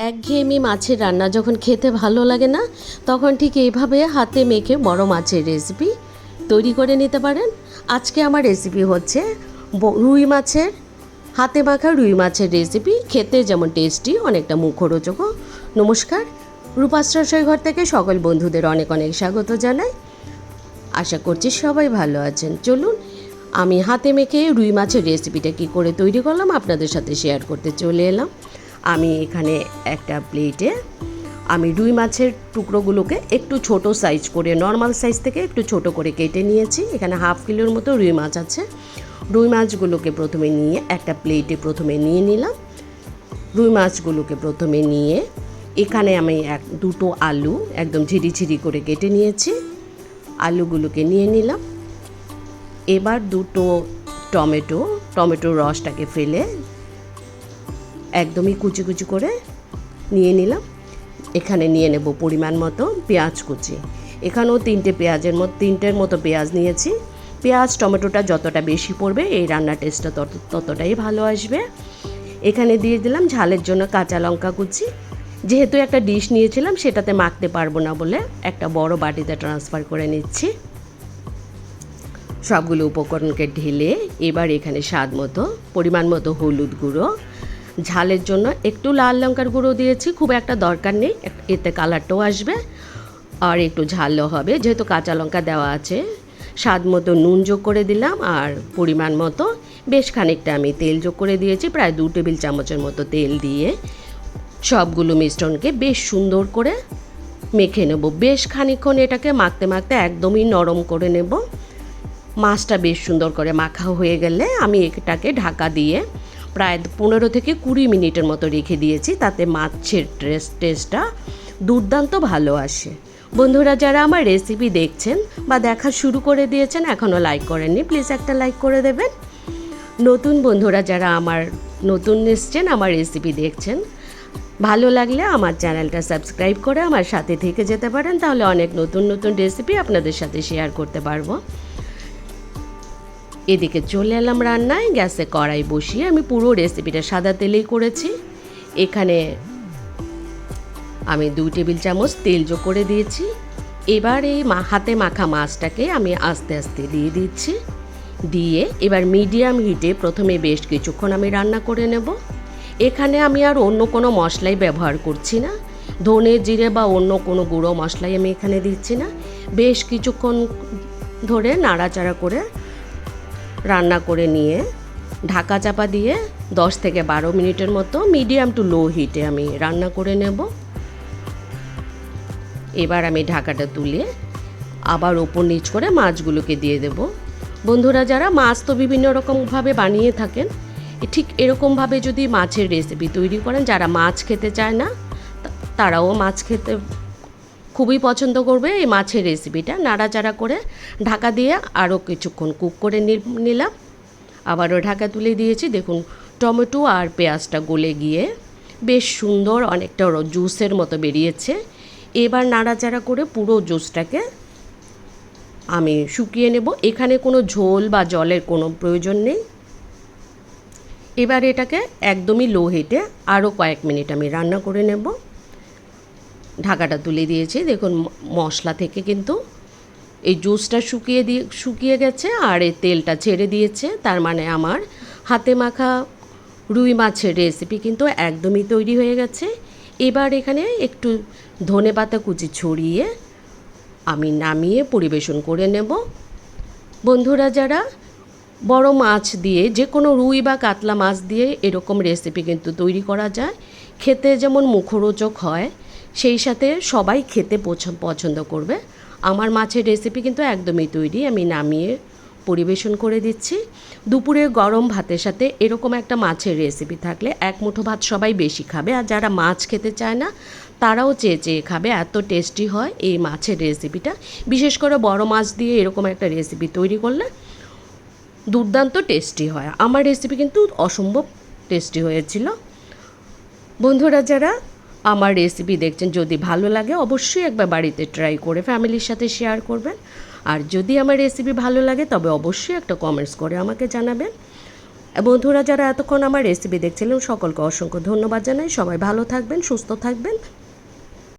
একঘেয়েমি মাছের রান্না যখন খেতে ভালো লাগে না, তখন ঠিক এইভাবে হাতে মেখে বড় মাছের রেসিপি তৈরি করে নিতে পারেন। আজকে আমার রেসিপি হচ্ছে রুই মাছের হাতে মাখা রুই মাছের রেসিপি। খেতে যেমন টেস্টি, অনেকটা মুখরোচকও। নমস্কার, রূপাশ্রয় ঘর থেকে সকল বন্ধুদের অনেক অনেক স্বাগত জানাই। আশা করছি সবাই ভালো আছেন। চলুন, আমি হাতে মেখে রুই মাছের রেসিপিটা কী করে তৈরি করলাম আপনাদের সাথে শেয়ার করতে চলে এলাম। আমি এখানে একটা প্লেটে রুই মাছের টুকরোগুলোকে একটু ছোট সাইজ করে, নর্মাল সাইজ থেকে একটু ছোট করে কেটে নিয়েছি। এখানে হাফ কিলোর মতো রুই মাছ আছে। রুই মাছগুলোকে প্রথমে নিয়ে একটা প্লেটে প্রথমে নিয়ে নিলাম। রুই মাছগুলোকে প্রথমে নিয়ে এখানে আমি দুটো আলু একদম ঝিরিঝিরি করে কেটে নিয়েছি। আলুগুলোকে নিয়ে নিলাম। এবার দুটো টমেটোর রসটাকে ফেলে একদমই কুচি কুচি করে নিয়ে নিলাম। এখানে নিয়ে নেব পরিমাণ মতো পেঁয়াজ কুচি। এখানেও তিনটের মতো পেঁয়াজ নিয়েছি। পেঁয়াজ টমেটোটা যতটা বেশি পড়বে এই রান্নার টেস্টটা ততটাই ভালো আসবে। এখানে দিয়ে দিলাম ঝালের জন্য কাঁচা লঙ্কা কুচি। যেহেতু একটা ডিশ নিয়েছিলাম সেটাতে মাখতে পারবো না বলে একটা বড় বাটিতে ট্রান্সফার করে নিচ্ছি। সবগুলো উপকরণকে ঢেলে এবার এখানে পরিমাণ মতো হলুদ গুঁড়ো, ঝালের জন্য একটু লাল লঙ্কার গুঁড়ো দিয়েছি, খুব একটা দরকার নেই, এতে কালারটাও আসবে আর একটু ঝালও হবে। যেহেতু কাঁচা লঙ্কা দেওয়া আছে, স্বাদ মতো নুন যোগ করে দিলাম আর পরিমাণ মতো বেশ খানিকটা আমি তেল যোগ করে দিয়েছি। প্রায় 2 টেবিল চামচের মতো তেল দিয়ে সবগুলো মিশ্রণকে বেশ সুন্দর করে মেখে নেব। বেশ খানিকক্ষণ এটাকে মাখতে মাখতে একদমই নরম করে নেব। মাছটা বেশ সুন্দর করে মাখা হয়ে গেলে আমি এটাকে ঢাকা দিয়ে প্রায় 15 থেকে 20 মিনিটের মতো রেখে দিয়েছি। তাতে মাছের টেস্টটা দুর্দান্ত ভালো আসে। বন্ধুরা যারা আমার রেসিপি দেখছেন বা দেখা শুরু করে দিয়েছেন, এখনও লাইক করেননি, প্লিজ একটা লাইক করে দেবেন। নতুন বন্ধুরা যারা নতুন এসছেন আমার রেসিপি দেখছেন, ভালো লাগলে আমার চ্যানেলটা সাবস্ক্রাইব করে আমার সাথে থেকে যেতে পারেন। তাহলে অনেক নতুন নতুন রেসিপি আপনাদের সাথে শেয়ার করতে পারবো। এদিকে চলে এলাম রান্নায়। গ্যাসে কড়াই বসিয়ে আমি পুরো রেসিপিটা সাদা তেলেই করেছি। এখানে আমি 2 টেবিল চামচ তেল যোগ করে দিয়েছি। এবার এই হাতে মাখা মাছটাকে আমি আস্তে আস্তে দিয়ে দিচ্ছি। দিয়ে এবার মিডিয়াম হিটে প্রথমে বেশ কিছুক্ষণ আমি রান্না করে নেব। এখানে আমি আর অন্য কোনো মশলাই ব্যবহার করছি না, ধনে জিরে বা অন্য কোনো গুঁড়ো মশলাই আমি এখানে দিচ্ছি না। বেশ কিছুক্ষণ ধরে নাড়াচাড়া করে রান্না করে নিয়ে ঢাকা চাপা দিয়ে 10 থেকে 12 মিনিটের মতো মিডিয়াম টু লো হিটে আমি রান্না করে নেব। এবার আমি ঢাকাটা তুলে আবার ওপর নিচ করে মাছগুলোকে দিয়ে দেব। বন্ধুরা যারা মাছ তো বিভিন্ন রকমভাবে বানিয়ে থাকেন, ঠিক এরকমভাবে যদি মাছের রেসিপি তৈরি করেন, যারা মাছ খেতে চায় না তারাও মাছ খেতে খুবই পছন্দ করবে এই মাছের রেসিপিটা। নাড়াচাড়া করে ঢাকা দিয়ে আরও কিছুক্ষণ কুক করে নিলাম। আবারও ঢাকা তুলে দিয়েছি। দেখুন টমেটো আর পেঁয়াজটা গলে গিয়ে বেশ সুন্দর অনেকটা জুসের মতো বেরিয়েছে। এবার নাড়াচাড়া করে পুরো জুসটাকে আমি শুকিয়ে নেব। এখানে কোনো ঝোল বা জলের কোনো প্রয়োজন নেই। এবার এটাকে একদমই লো হিটে আরও কয়েক মিনিট আমি রান্না করে নেব। ঢাকাটা তুলে দিয়েছি। দেখুন মশলা থেকে কিন্তু এই জুসটা শুকিয়ে গেছে আর এই তেলটা ছেড়ে দিয়েছে। তার মানে আমার হাতে মাখা রুই মাছের রেসিপি কিন্তু একদমই তৈরি হয়ে গেছে। এবার এখানে একটু ধনেপাতা কুচি ছড়িয়ে আমি নামিয়ে পরিবেশন করে নেব। বন্ধুরা যারা বড় মাছ দিয়ে, যে কোনো রুই বা কাতলা মাছ দিয়ে এরকম রেসিপি কিন্তু তৈরি করা যায়। খেতে যেমন মুখরোচক হয়, সেই সাথে সবাই খেতে পছন্দ করবে। আমার মাছের রেসিপি কিন্তু একদমই তৈরি। আমি নামিয়ে পরিবেশন করে দিচ্ছি। দুপুরে গরম ভাতের সাথে এরকম একটা মাছের রেসিপি থাকলে এক মুঠো ভাত সবাই বেশি খাবে। আর যারা মাছ খেতে চায় না তারাও চেয়ে চেয়ে খাবে, এত টেস্টি হয় এই মাছের রেসিপিটা। বিশেষ করে বড় মাছ দিয়ে এরকম একটা রেসিপি তৈরি করলে দুর্দান্ত টেস্টি হয়। আমার রেসিপি কিন্তু অসম্ভব টেস্টি হয়েছিল। বন্ধুরা যারা আমার রেসিপি দেখছেন, যদি ভালো লাগে অবশ্যই একবার বাড়িতে ট্রাই করে ফ্যামিলির সাথে শেয়ার করবেন। আর যদি আমার রেসিপি ভালো লাগে তবে অবশ্যই একটা কমেন্টস করে আমাকে জানাবেন। বন্ধুরা যারা এতক্ষণ আমার রেসিপি দেখছিলেন সকলকে অসংখ্য ধন্যবাদ জানাই। সবাই ভালো থাকবেন, সুস্থ থাকবেন।